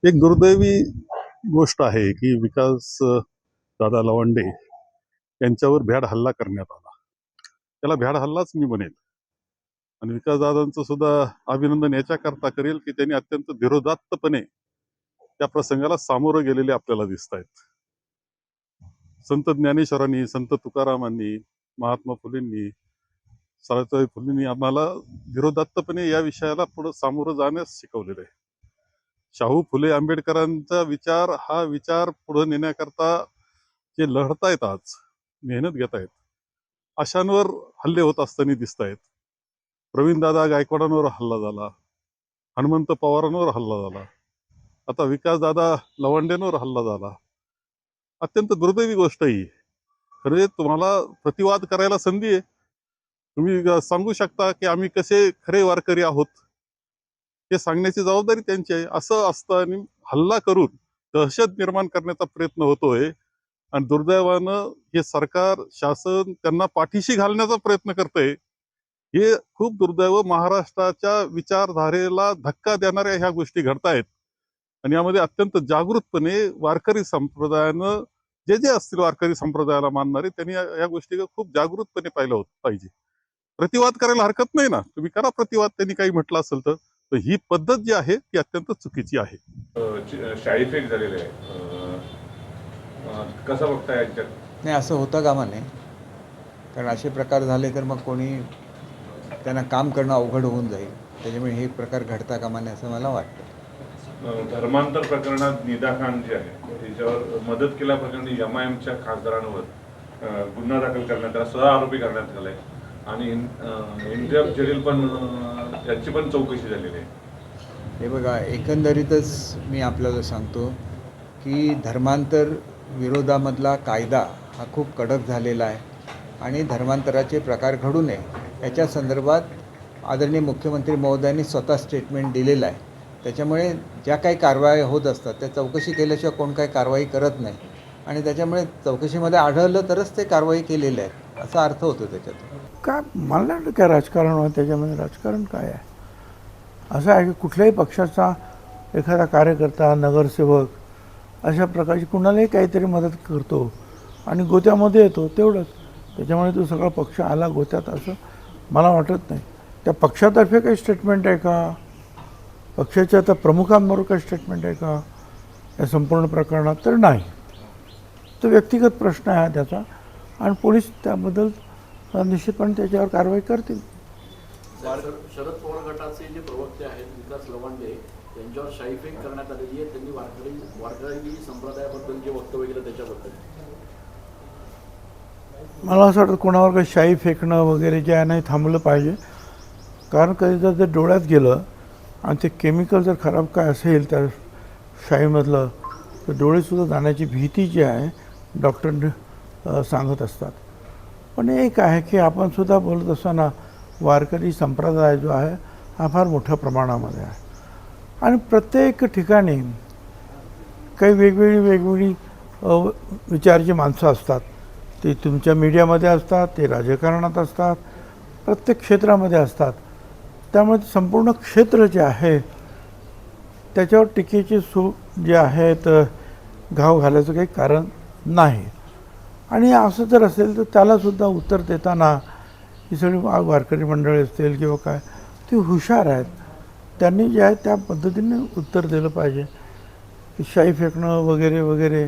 एक दुर्दैवी गोष्ट आहे की विकास दादा लवंडे यांच्यावर भ्याड हल्ला करण्यात आला. त्याला भ्याड हल्लाच मी म्हणेल. आणि विकासदादांचं सुद्धा अभिनंदन याच्याकरता करेल की त्यांनी अत्यंत धीरोदात्तपणे त्या प्रसंगाला सामोरं गेलेले आपल्याला दिसत आहेत. संत ज्ञानेश्वरांनी, संत तुकारामांनी, महात्मा फुलेंनी, सावित्रीबाई फुलेंनी आम्हाला धीरोदात्तपणे या विषयाला पुढे सामोरं जाण्यास शिकवलेलं आहे. शाहू फुले आंबेडकरांचा विचार हा विचार पुढे नेण्याकरता जे लढतायत, आज मेहनत घेत आहेत, अशांवर हल्ले होत असताना दिसत आहेत. प्रवीणदादा गायकवाडांवर हल्ला झाला, हनुमंत पवारांवर हल्ला झाला, आता विकासदादा लवंडेंवर हल्ला झाला. अत्यंत दुर्दैवी गोष्ट ही. खरे तुम्हाला प्रतिवाद करायला संधी आहे. तुम्ही सांगू शकता की आम्ही कसे खरे वारकरी आहोत, हे सांगण्याची जबाबदारी त्यांची आहे. असं असतं आणि हल्ला करून दहशत निर्माण करण्याचा प्रयत्न होतोय. आणि दुर्दैवानं हे सरकार, शासन त्यांना पाठीशी घालण्याचा प्रयत्न करतंय. हे खूप दुर्दैव. महाराष्ट्राच्या विचारधारेला धक्का देणाऱ्या ह्या गोष्टी घडतायत. आणि यामध्ये अत्यंत जागृतपणे वारकरी संप्रदायानं, जे जे असतील वारकरी संप्रदायाला मानणारे, त्यांनी या गोष्टी खूप जागृतपणे पाहिलं होत पाहिजे. प्रतिवाद करायला हरकत नाही ना, तुम्ही करा प्रतिवाद, त्यांनी काही म्हटलं असेल तर. ही पद्धत जी आहे ती अत्यंत चुकीची आहे. शाळी फेक झालेले आहे. कसं बघताय यांच्यात? नाही, असं होता कामा नये. कारण असे प्रकार झाले तर मग कोणी त्यांना काम करणं अवघड होऊन जाईल. त्याच्यामुळे हे प्रकार घडता कामा नये असं मला वाटतं. धर्मांतर प्रकरणात निदा खान जे आहे त्याच्यावर मदत केल्याप्रकरणी MIMच्या खासदारांवर गुन्हा दाखल करण्यात आला, सह आरोपी करण्यात आलाय. आणि इम्तियाज जलील पण याची पण चौकशी झालेली आहे. हे बघा, एकंदरीतच मी आपल्याला सांगतो की धर्मांतर विरोधामधला कायदा हा खूप कडक झालेला आहे. आणि धर्मांतराचे प्रकार घडू नये याच्या संदर्भात आदरणीय मुख्यमंत्री महोदयांनी स्वतः स्टेटमेंट दिलेलं आहे. त्याच्यामुळे ज्या काही कारवाई होत असतात त्या चौकशी केल्याशिवाय कोण काही कारवाई करत नाही. आणि त्याच्यामुळे चौकशीमध्ये आढळलं तरच ते कारवाई केलेले आहेत असा अर्थ होतो त्याच्यात. काय मला नाही वाटतं काय राजकारण होतं त्याच्यामध्ये. राजकारण काय आहे? असं आहे की कुठल्याही पक्षाचा एखादा कार्यकर्ता, नगरसेवक अशा प्रकारची कुणालाही काहीतरी मदत करतो आणि गोत्यामध्ये येतो, तेवढंच. त्याच्यामुळे तो सगळा पक्ष आला गोत्यात असं मला वाटत नाही. त्या पक्षातर्फे काही स्टेटमेंट आहे का? पक्षाच्या आता प्रमुखांबरोबर काही स्टेटमेंट आहे का या संपूर्ण प्रकरणात? तर नाही. तो व्यक्तिगत प्रश्न आहे त्याचा आणि पोलीस त्याबद्दल निश्चितपणे त्याच्यावर कारवाई करतील. शरद पवार गटाचे जे प्रवक्ते आहेत विकास लवंडे त्यांच्यावर शाईफेक करण्यात आलेली आहे. त्यांनी वारकरी संप्रदायाबद्दल जे वक्तव्य केलं त्याच्याबद्दल मला असं वाटतं कोणावर काही शाई फेकणं वगैरे जे आहे नाही थांबलं पाहिजे. कारण कधी जर ते डोळ्यात गेलं आणि ते केमिकल जर खराब काय असेल त्या शाईमधलं तर डोळेसुद्धा जाण्याची भीती जी आहे डॉक्टर सांगत असतात. पण एक आहे की आपण सुद्धा बोलत असताना वारकरी संप्रदाय जो आहे हा फार मोठ्या प्रमाणामध्ये आहे. आणि प्रत्येक ठिकाणी काही वेगवेगळी विचाराची माणसं असतात. ते तुमच्या मीडियामध्ये असतात, ते राजकारणात असतात, प्रत्येक क्षेत्रामध्ये असतात. त्यामुळे संपूर्ण क्षेत्र जे आहे त्याच्यावर टीकेची जे आहे तर घाव घालायचं काही कारण नाही. आणि असं जर असेल तर त्यालासुद्धा उत्तर देताना ही सगळी वारकरी मंडळी असतील किंवा काय ते हुशार आहेत. त्यांनी जे आहे त्या पद्धतीने उत्तर दिलं पाहिजे. की शाई फेकणं वगैरे वगैरे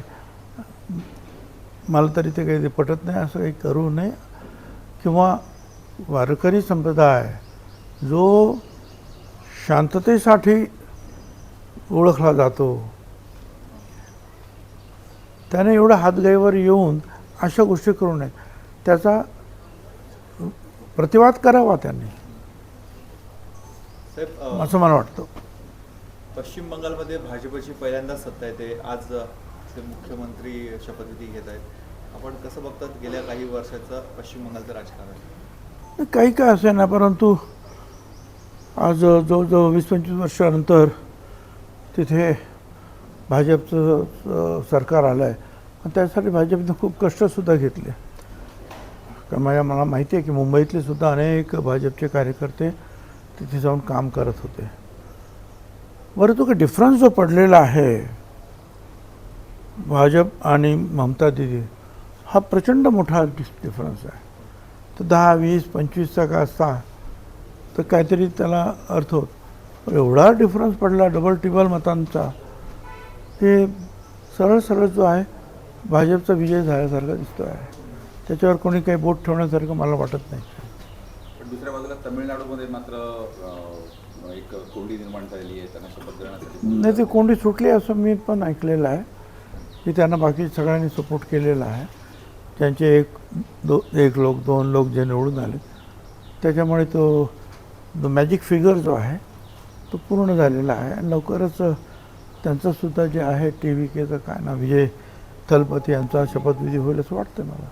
मला तरी ते काही पटत नाही. असं काही करू नये. किंवा वारकरी संप्रदाय जो शांततेसाठी ओळखला जातो त्याने एवढं हातगाईवर येऊन अशा गोष्टी करू नयेत. त्याचा प्रतिवाद करावा त्यांनी, असं मला वाटतं. पश्चिम बंगालमध्ये भाजपची पहिल्यांदा सत्ता येते. आज ते मुख्यमंत्री शपथविधी घेत आहेत. आपण कसं बघतात गेल्या काही वर्षाचं पश्चिम बंगालचं राजकारण? काही काय असे ना, परंतु आज जवळजवळ 20-25 वर्षानंतर तिथे भाजपचं सरकार आलं आहे. आणि त्यासाठी भाजपने खूप कष्टसुद्धा घेतले. कारण मला माहिती आहे की मुंबईतले सुद्धा अनेक भाजपचे कार्यकर्ते तिथे जाऊन काम करत होते. बरं तो डिफरन्स जो पडलेला आहे भाजप आणि ममता दिदी हा प्रचंड मोठा डिफरन्स आहे. तर 10, 20, 25चा का असता तर काहीतरी त्याला अर्थ होत. पण एवढा डिफरन्स पडला डबल टिबल मतांचा, ते सरळ सरळ जो आहे भाजपचा विजय झाल्यासारखा दिसतो आहे. त्याच्यावर कोणी काही बोट ठेवण्यासारखं मला वाटत नाही. पण दुसऱ्या बाजूला तमिळनाडूमध्ये मात्र एक कोंडी निर्माण झालेली आहे त्यांना शपथ देण्यासाठी. नाही, ती कोंडी सुटली असं मी पण ऐकलेलं आहे की त्यांना बाकी सगळ्यांनी सपोर्ट केलेला आहे. त्यांचे एक लोक 2 लोक जे निवडून आले त्याच्यामुळे तो मॅजिक फिगर जो आहे तो पूर्ण झालेला आहे. आणि लवकरच त्यांचंसुद्धा जे आहे TVKचं काय ना विजय थलपती यांचा शपथविधी होईल असं वाटतं मला.